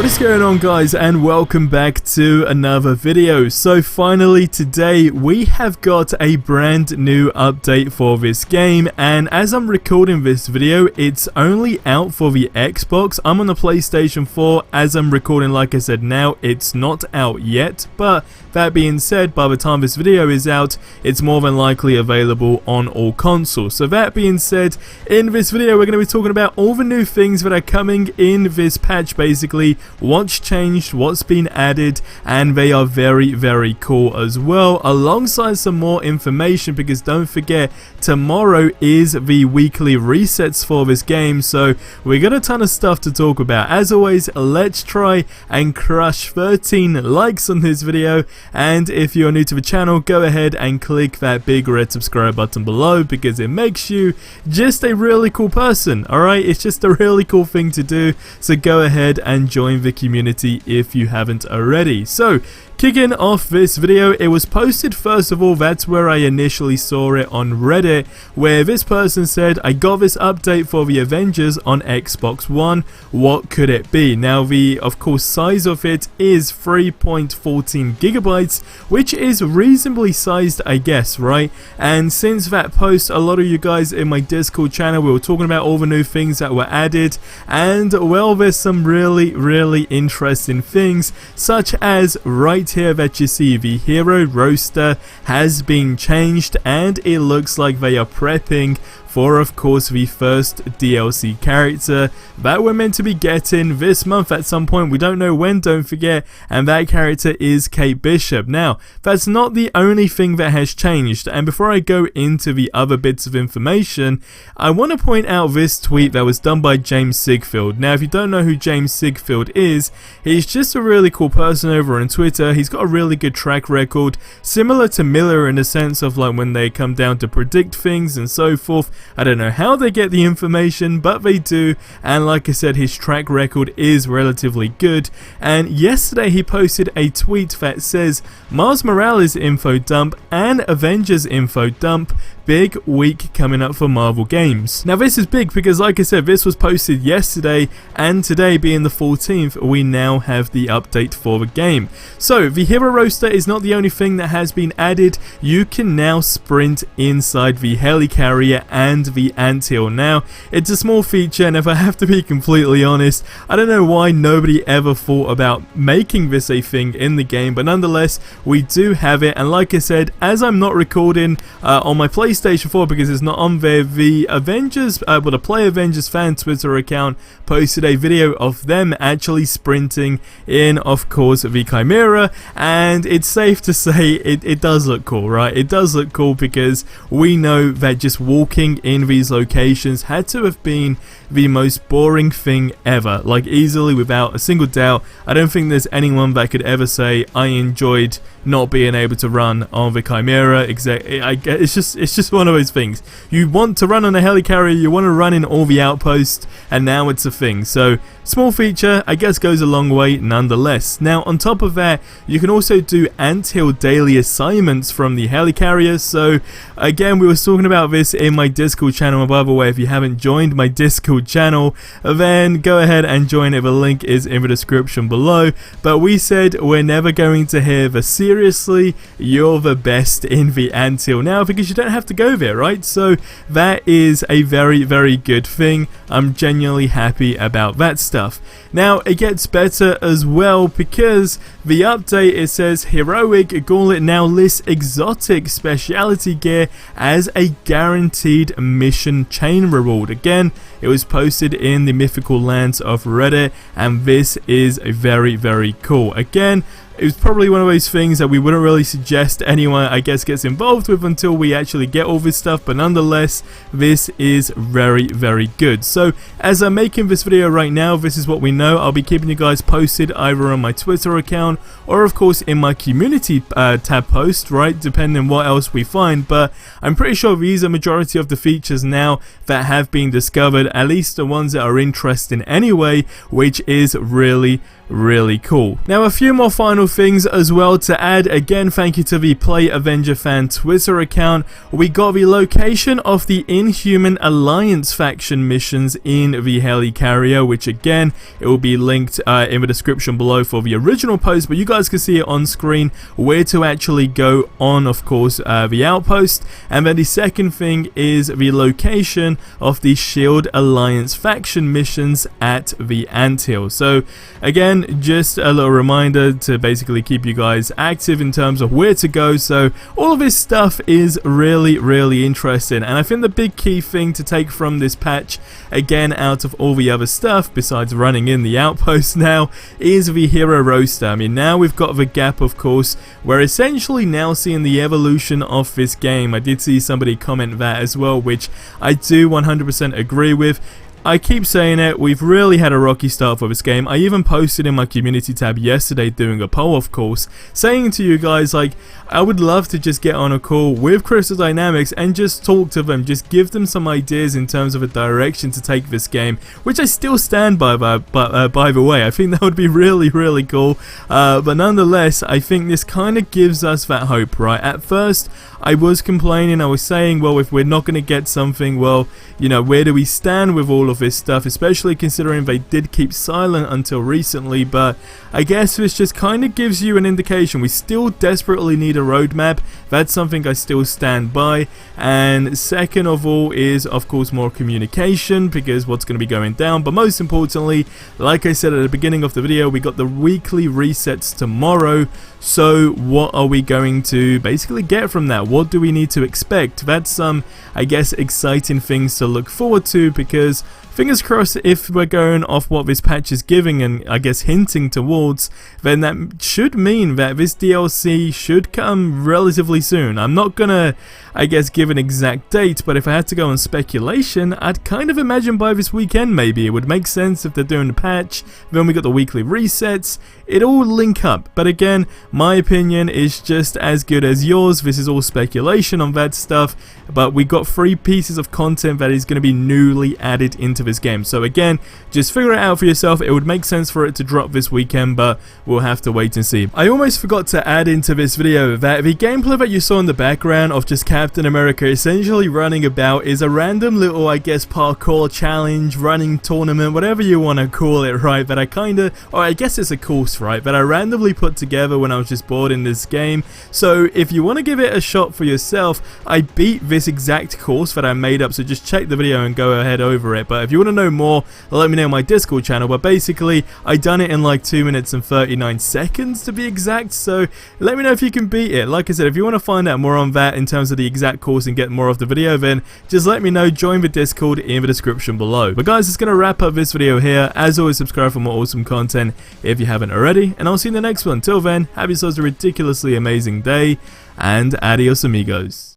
What is going on, guys, and welcome back to another video. So finally today we have got a brand new update for this game, and as I'm recording this video it's only out for the Xbox. I'm on the PlayStation 4 as I'm recording. Like I said, now it's not out yet, but that being said, by the time this video is out it's more than likely available on all consoles. So that being said, in this video we're going to be talking about all the new things that are coming in this patch, basically what's changed, what's been added, and they are very cool as well, alongside some more information, because don't forget tomorrow is the weekly resets for this game. So we got a ton of stuff to talk about. As always, let's try and crush 13 likes on this video, and if you're new to the channel, go ahead and click that big red subscribe button below, because it makes you just a really cool person. Alright, it's just a really cool thing to do, so go ahead and join the community if you haven't already. So kicking off this video, it was posted, first of all, that's where I initially saw it on Reddit, where this person said, I got this update for the Avengers on Xbox One, what could it be? Now the, of course, size of it is 3.14 gigabytes, which is reasonably sized, I guess, right? And since that post, a lot of you guys in my Discord channel, we were talking about all the new things that were added, and well, there's some really interesting things, such as right here that you see the hero roster has been changed, and it looks like they are prepping for, of course, the first DLC character that we're meant to be getting this month at some point. We don't know when, don't forget, and that character is Kate Bishop. Now, that's not the only thing that has changed, and before I go into the other bits of information, I want to point out this tweet that was done by James Sigfield. Now, if you don't know who James Sigfield is, he's just a really cool person over on Twitter. He's got a really good track record, similar to Miller in the sense of like when they come down to predict things and so forth. I don't know how they get the information, but they do, and like I said, his track record is relatively good. And yesterday he posted a tweet that says, Miles Morales info dump and Avengers info dump, big week coming up for Marvel games. Now this is big because, like I said, this was posted yesterday, and today being the 14th, we now have the update for the game. So the hero roster is not the only thing that has been added. You can now sprint inside the helicarrier and the anthill. Now it's a small feature, and if I have to be completely honest, I don't know why nobody ever thought about making this a thing in the game, but nonetheless we do have it. And like I said, as I'm not recording on my PlayStation 4 because it's not on there, the Avengers, the Play Avengers fan Twitter account posted a video of them actually sprinting in, of course, the Chimera, and it's safe to say it does look cool, right? It does look cool because we know that just walking in these locations had to have been the most boring thing ever, like easily, without a single doubt. I don't think there's anyone that could ever say I enjoyed not being able to run on the Chimera. It's just one of those things. You want to run on a helicarrier, you want to run in all the outposts, and now it's a thing. So small feature, I guess, goes a long way nonetheless. Now on top of that, you can also do anthill daily assignments from the helicarrier. So again, we were talking about this in my Discord channel, and by the way, if you haven't joined my Discord channel, then go ahead and join it. The link is in the description below. But we said we're never going to hear the seriously, you're the best in the anthill now, because you don't have to go there, right? So that is a very good thing. I'm genuinely happy about that stuff. Now it gets better as well, because the update, it says Heroic Gauntlet now lists exotic specialty gear as a guaranteed mission chain reward. Again, it was posted in the mythical lands of Reddit, and this is very cool. Again, it was probably one of those things that we wouldn't really suggest anyone, I guess, gets involved with until we actually get all this stuff, but nonetheless, this is very good. So as I'm making this video right now, this is what we know. I'll be keeping you guys posted either on my Twitter account or, of course, in my community tab post, right, depending on what else we find. But I'm pretty sure these are majority of the features now that have been discovered, at least the ones that are interesting anyway, which is really really cool. Now a few more final things as well to add. Again, thank you to the Play Avenger Fan Twitter account. We got the location of the Inhuman Alliance faction missions in the helicarrier, which again, it will be linked in the description below for the original post, but you guys can see it on screen where to actually go on, of course, the outpost. And then the second thing is the location of the Shield Alliance faction missions at the anthill. So again, just a little reminder to basically keep you guys active in terms of where to go. So all of this stuff is really interesting, and I think the big key thing to take from this patch, again out of all the other stuff besides running in the outpost now, is the hero roster. I mean, now we've got the gap, of course. We're essentially now seeing the evolution of this game. I did see somebody comment that as well, which I do 100% agree with. I keep saying it, we've really had a rocky start for this game. I even posted in my community tab yesterday doing a poll, of course, saying to you guys, like, I would love to just get on a call with Crystal Dynamics and just talk to them, just give them some ideas in terms of a direction to take this game, which I still stand by the way. I think that would be really cool, but nonetheless, I think this kind of gives us that hope, right? At first, I was complaining, I was saying, well, if we're not going to get something, well, you know, where do we stand with all of this stuff, especially considering they did keep silent until recently. But I guess this just kind of gives you an indication. We still desperately need a roadmap. That's something I still stand by. And second of all is, of course, more communication, because what's going to be going down. But most importantly, like I said at the beginning of the video, we got the weekly resets tomorrow. So what are we going to basically get from that? What do we need to expect? That's some, I guess, exciting things to look forward to, because fingers crossed, if we're going off what this patch is giving and I guess hinting towards, then that should mean that this DLC should come relatively soon. I'm not gonna, I guess, give an exact date, but if I had to go on speculation, I'd kind of imagine by this weekend maybe. It would make sense if they're doing the patch, then we got the weekly resets, it all link up. But again, my opinion is just as good as yours. This is all speculation on that stuff, but we got 3 pieces of content that is going to be newly added into this game. So again, just figure it out for yourself. It would make sense for it to drop this weekend, but we'll have to wait and see. I almost forgot to add into this video that the gameplay that you saw in the background of just Captain America essentially running about is a random little, I guess, parkour challenge, running tournament, whatever you want to call it, right? That I kind of, or I guess it's a course, right? That I randomly put together when I was just bored in this game. So if you want to give it a shot for yourself, I beat this exact course that I made up, so just check the video and go ahead over it. But if you want to know more, let me know on my Discord channel. But basically, I done it in like 2 minutes and 39 seconds to be exact, so let me know if you can beat it. Like I said, if you want to find out more on that in terms of the exact course and get more of the video, then just let me know. Join the Discord in the description below. But guys, it's going to wrap up this video here. As always, subscribe for more awesome content if you haven't already, and I'll see you in the next one. Till then, have yourselves a ridiculously amazing day, and adios amigos.